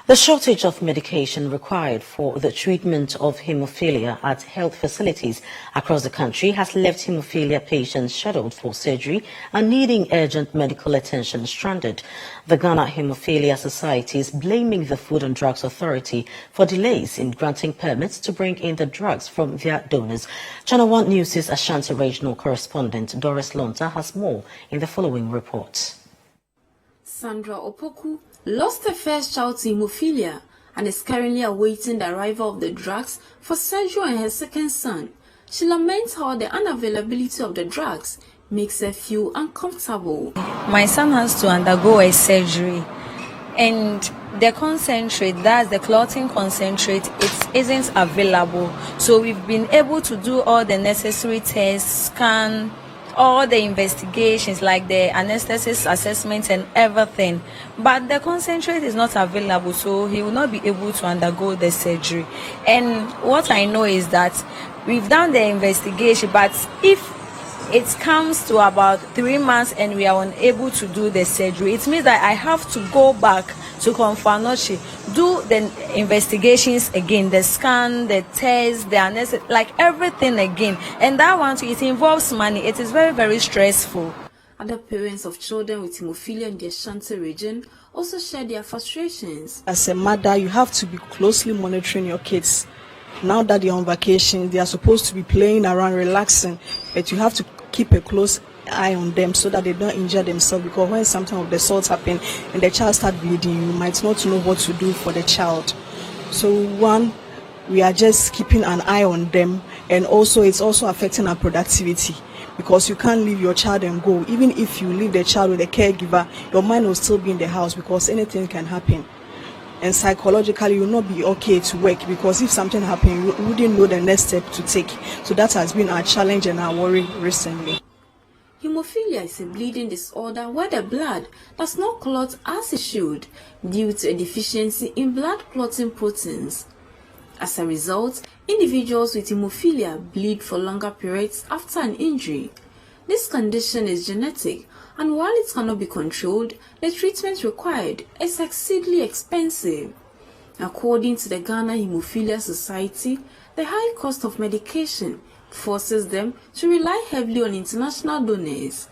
The shortage of medication required for the treatment of hemophilia at health facilities across the country has left hemophilia patients scheduled for surgery and needing urgent medical attention stranded. The Ghana Hemophilia Society is blaming the Food and Drugs Authority for delays in granting permits to bring in the drugs from their donors. Channel 1 News' Ashanti regional correspondent Doris Lonta has more in the following report. Sandra Opoku lost her first child to hemophilia and is currently awaiting the arrival of the drugs for Sergio and her second son. She laments how the unavailability of the drugs makes her feel uncomfortable. My son has to undergo a surgery, and the concentrate, that's the clotting concentrate, it isn't available. So we've been able to do all the necessary tests, scan, all the investigations like the anesthesis assessment and everything, but the concentrate is not available, so he will not be able to undergo the surgery. And what I know is that we've done the investigation, but if it comes to about 3 months and we are unable to do the surgery, it means that I have to go back to Confanoche, do the investigations again, the scan, the test, the anesthesia, like everything again. And that one, it involves money. It is very, very stressful. Other parents of children with hemophilia in the Ashanti region also share their frustrations. As a mother, you have to be closely monitoring your kids. Now that they're on vacation, they are supposed to be playing around, relaxing, but you have to keep a close eye on them so that they don't injure themselves, because when something of the sort happen and the child start bleeding, you might not know what to do for the child. So one, we are just keeping an eye on them, and also it's also affecting our productivity, because you can't leave your child and go. Even if you leave the child with a caregiver, your mind will still be in the house because anything can happen. And psychologically, you will not be okay to work, because if something happens, you wouldn't know the next step to take. So that has been our challenge and our worry recently. Hemophilia is a bleeding disorder where the blood does not clot as it should due to a deficiency in blood clotting proteins. As a result, individuals with hemophilia bleed for longer periods after an injury. This condition is genetic, and while it cannot be controlled, the treatment required is exceedingly expensive. According to the Ghana Hemophilia Society, the high cost of medication forces them to rely heavily on international donors.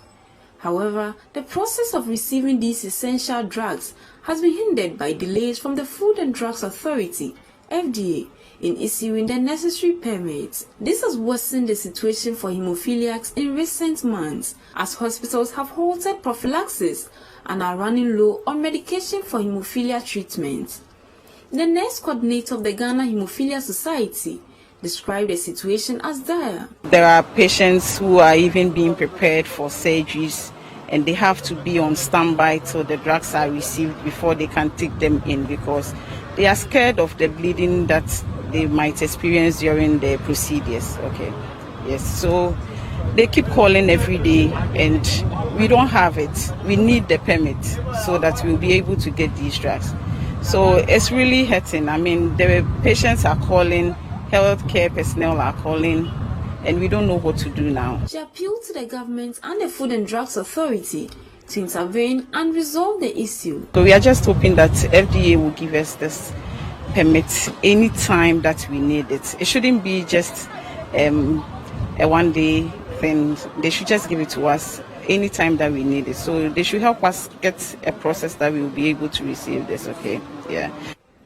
However, the process of receiving these essential drugs has been hindered by delays from the Food and Drugs Authority, FDA, in issuing the necessary permits. This has worsened the situation for hemophiliacs in recent months, as hospitals have halted prophylaxis and are running low on medication for hemophilia treatment. The nurse coordinator of the Ghana Hemophilia Society described the situation as dire. There are patients who are even being prepared for surgeries, and they have to be on standby till the drugs are received before they can take them in, because they are scared of the bleeding that they might experience during the procedures. Okay, yes, so they keep calling every day, and we don't have it. We need the permit so that we'll be able to get these drugs. So it's really hurting. I mean, the patients are calling, healthcare personnel are calling, and we don't know what to do now. She appealed to the government and the Food and Drugs Authority to intervene and resolve the issue. So we are just hoping that FDA will give us this permit any time that we need it. It shouldn't be just a one-day thing. They should just give it to us any time that we need it. So they should help us get a process that we will be able to receive this. Okay, yeah.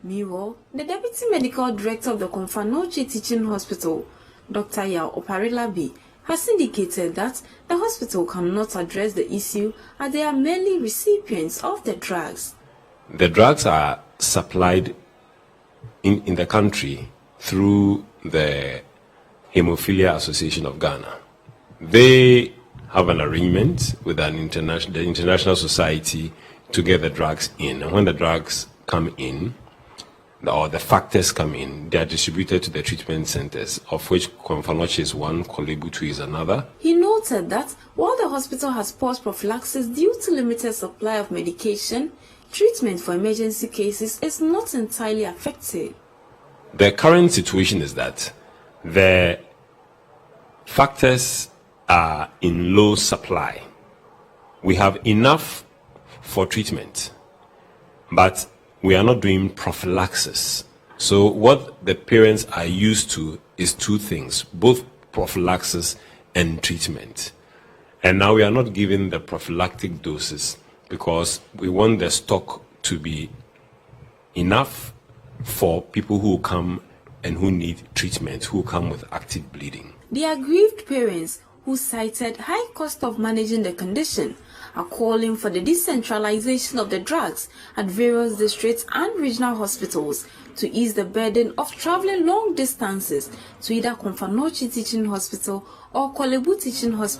Meanwhile, the Deputy Medical Director of the Confanoche Teaching Hospital, Dr. Yao Oparilabi, has indicated that the hospital cannot address the issue as they are merely recipients of the drugs. The drugs are supplied in the country through the Hemophilia Association of Ghana. They have an arrangement with the international society to get the drugs in. And when the drugs come in, or the factors come in, they are distributed to the treatment centers, of which Confanoche is one, Kolebutu is another. He noted that while the hospital has paused prophylaxis due to limited supply of medication, treatment for emergency cases is not entirely affected. The current situation is that the factors are in low supply. We have enough for treatment, but we are not doing prophylaxis. So what the parents are used to is two things, both prophylaxis and treatment. And now we are not giving the prophylactic doses because we want the stock to be enough for people who come and who need treatment, who come with active bleeding. The aggrieved parents, who cited high cost of managing the condition, are calling for the decentralization of the drugs at various districts and regional hospitals to ease the burden of traveling long distances to either Komfanochi Teaching Hospital or Kolebu Teaching Hospital.